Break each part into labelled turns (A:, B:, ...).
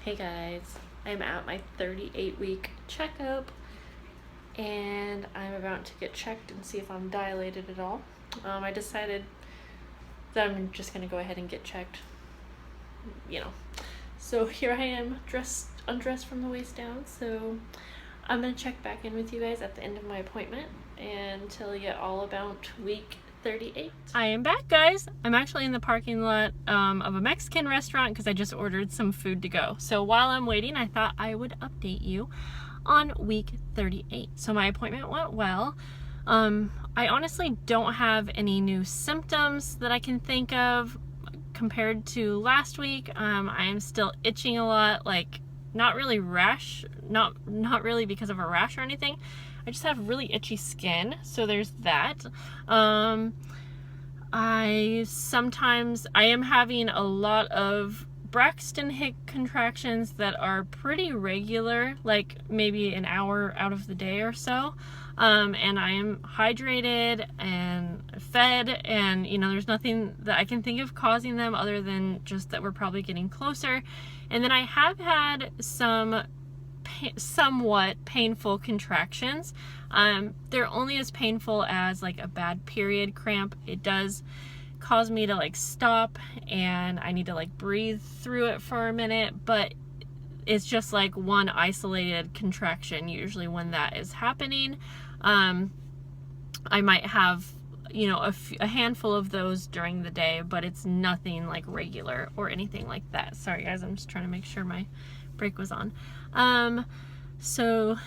A: Hey guys, I'm at my 38-week checkup and I'm about to get checked and see if I'm dilated at all. I decided that I'm just gonna go ahead and get checked, So here I am, undressed from the waist down, so I'm gonna check back in with you guys at the end of my appointment and tell you all about week 38. I am back, guys. I'm actually in the parking lot of a Mexican restaurant because I just ordered some food to go. So while I'm waiting, I thought I would update you on week 38. So my appointment went well. I honestly don't have any new symptoms that I can think of compared to last week. I am still itching a lot, like not really rash, not really because of a rash or anything. I just have really itchy skin, so there's that. I am having a lot of Braxton Hicks contractions that are pretty regular, like maybe an hour out of the day or so. And I am hydrated and fed, and there's nothing that I can think of causing them other than just that we're probably getting closer. And then I have had some somewhat painful contractions. They're only as painful as like a bad period cramp. It does cause me to like stop and I need to like breathe through it for a minute, but it's just like one isolated contraction usually when that is happening. I might have a handful of those during the day, but it's nothing like regular or anything like that. Sorry guys, I'm just trying to make sure my brake was on. So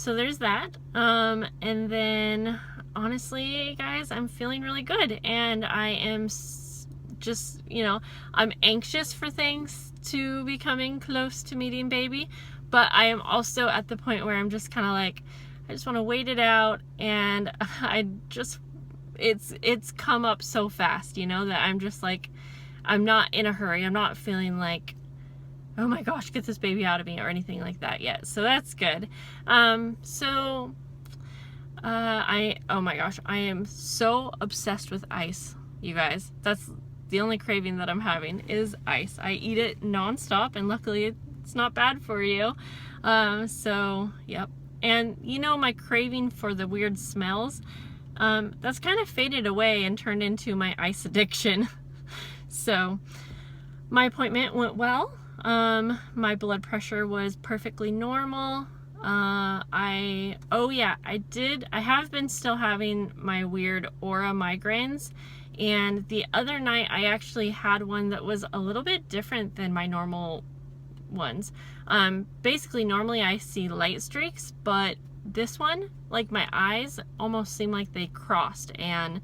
A: there's that. And then honestly guys, I'm feeling really good, and I am just, I'm anxious for things to be coming close to meeting baby, but I am also at the point where I'm just kind of like, I just want to wait it out, and it's come up so fast, that I'm just like, I'm not in a hurry. I'm not feeling like, oh my gosh, get this baby out of me or anything like that yet. So that's good. Oh my gosh, I am so obsessed with ice, you guys. That's the only craving that I'm having is ice. I eat it nonstop, and luckily it's not bad for you. So yep. And my craving for the weird smells, that's kind of faded away and turned into my ice addiction. So my appointment went well. My blood pressure was perfectly normal. I have been still having my weird aura migraines, and the other night I actually had one that was a little bit different than my normal ones. Basically normally I see light streaks, but this one, like my eyes almost seemed like they crossed, and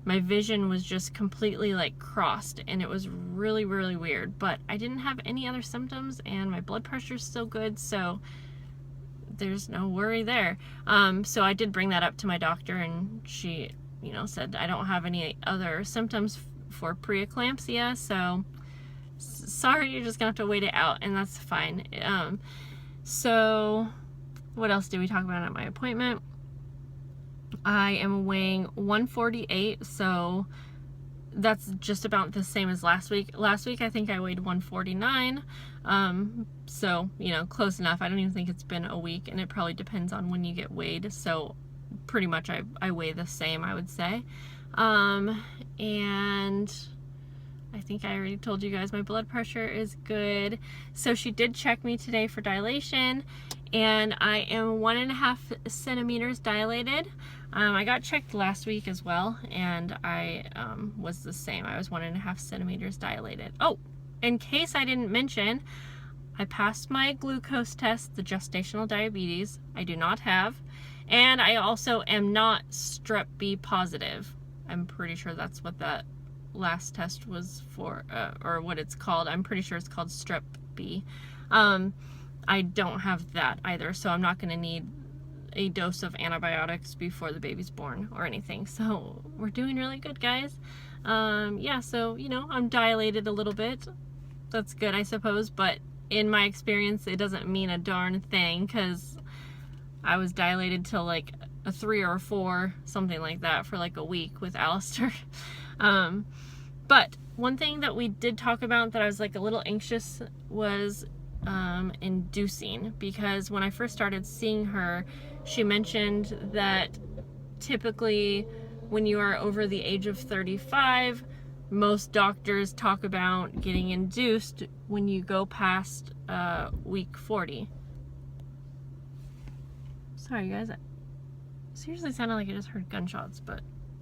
A: my vision was just completely like crossed, and it was really, really weird. But I didn't have any other symptoms, and my blood pressure is still good, so there's no worry there. So I did bring that up to my doctor, and she, said I don't have any other symptoms for preeclampsia, so sorry, you're just gonna have to wait it out, and that's fine. So what else did we talk about at my appointment? I am weighing 148, so that's just about the same as last week. Last week I think I weighed 149, so close enough. I don't even think it's been a week, and it probably depends on when you get weighed, so pretty much I weigh the same, I would say. And I think I already told you guys my blood pressure is good. So she did check me today for dilation, and I am 1.5 centimeters dilated. I got checked last week as well, and I was the same. I was 1.5 centimeters dilated. Oh, in case I didn't mention, I passed my glucose test, the gestational diabetes. I do not have. And I also am not strep B positive. I'm pretty sure that's what that last test was for, or what it's called. I'm pretty sure it's called strep B. I don't have that either, so I'm not going to need a dose of antibiotics before the baby's born or anything. So we're doing really good, guys. Yeah, so I'm dilated a little bit. That's good, I suppose, but in my experience it doesn't mean a darn thing, because I was dilated till like a 3 or a 4, something like that, for like a week with Alyster. But one thing that we did talk about that I was like a little anxious was inducing, because when I first started seeing her, she mentioned that typically when you are over the age of 35, most doctors talk about getting induced when you go past week 40. Sorry guys, it seriously sounded like I just heard gunshots, but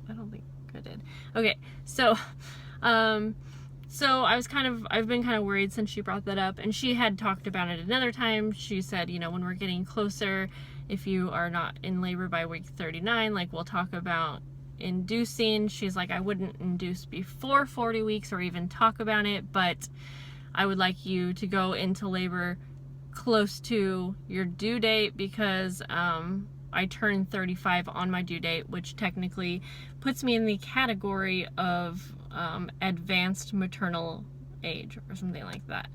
A: I don't think I did. Okay, so I've been kind of worried since she brought that up, and she had talked about it another time. She said, you know, when we're getting closer, if you are not in labor by week 39, like, we'll talk about inducing. She's like, I wouldn't induce before 40 weeks or even talk about it, but I would like you to go into labor close to your due date, because I turned 35 on my due date, which technically puts me in the category of advanced maternal age or something like that.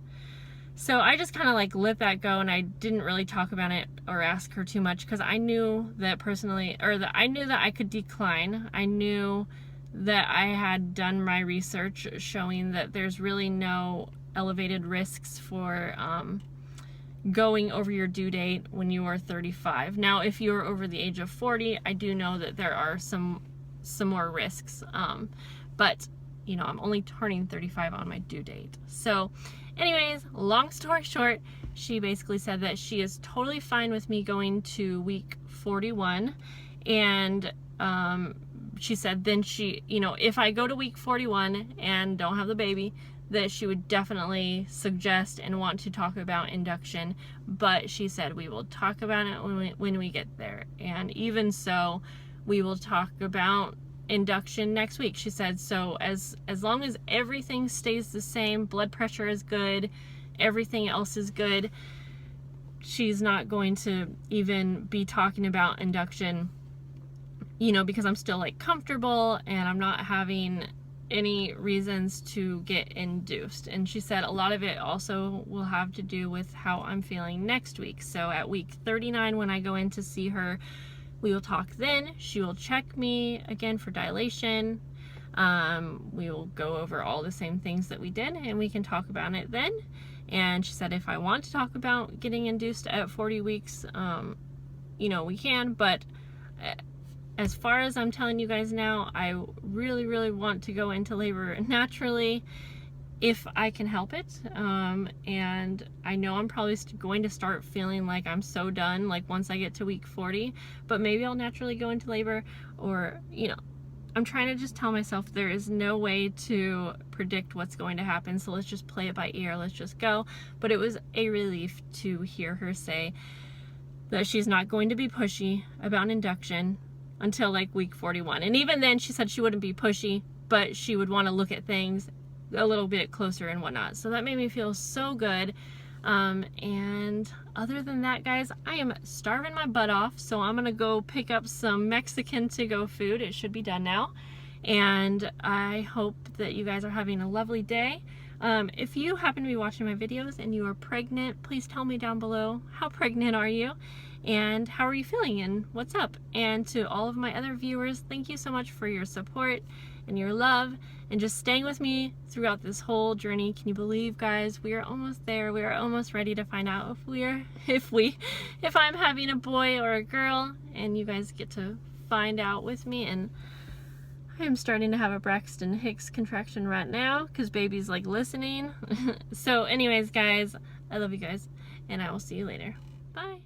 A: So I just kind of like let that go, and I didn't really talk about it or ask her too much, because I knew that personally, or that I knew that I could decline. I knew that I had done my research showing that there's really no elevated risks for going over your due date when you are 35. Now, if you're over the age of 40, I do know that there are some more risks, but you know, I'm only turning 35 on my due date. So anyways, long story short, she basically said that she is totally fine with me going to week 41, and she said then she, you know, if I go to week 41 and don't have the baby, that she would definitely suggest and want to talk about induction, but she said we will talk about it when we get there, and even so, we will talk about induction next week. She said, so as long as everything stays the same, blood pressure is good, everything else is good, she's not going to even be talking about induction, you know, because I'm still like comfortable and I'm not having any reasons to get induced. And she said a lot of it also will have to do with how I'm feeling next week. So at week 39, when I go in to see her, we will talk then. She will check me again for dilation. We will go over all the same things that we did, and we can talk about it then. And she said if I want to talk about getting induced at 40 weeks, you know, we can, but as far as I'm telling you guys now, I really, really want to go into labor naturally if I can help it. And I know I'm probably going to start feeling like I'm so done, like once I get to week 40, but maybe I'll naturally go into labor, or, you know, I'm trying to just tell myself there is no way to predict what's going to happen, so let's just play it by ear, let's just go. But it was a relief to hear her say that she's not going to be pushy about induction until like week 41. And even then, she said she wouldn't be pushy, but she would want to look at things a little bit closer and whatnot. So that made me feel so good. And other than that, guys, I am starving my butt off, so I'm gonna go pick up some Mexican to-go food. It should be done now. And I hope that you guys are having a lovely day. If you happen to be watching my videos and you are pregnant, please tell me down below, how pregnant are you? And how are you feeling, and what's up? And to all of my other viewers, thank you so much for your support and your love and just staying with me throughout this whole journey. Can you believe, guys, we are almost there. We are almost ready to find out if I'm having a boy or a girl, and you guys get to find out with me. And I am starting to have a Braxton Hicks contraction right now because baby's like listening. So anyways, guys, I love you guys, and I will see you later. Bye.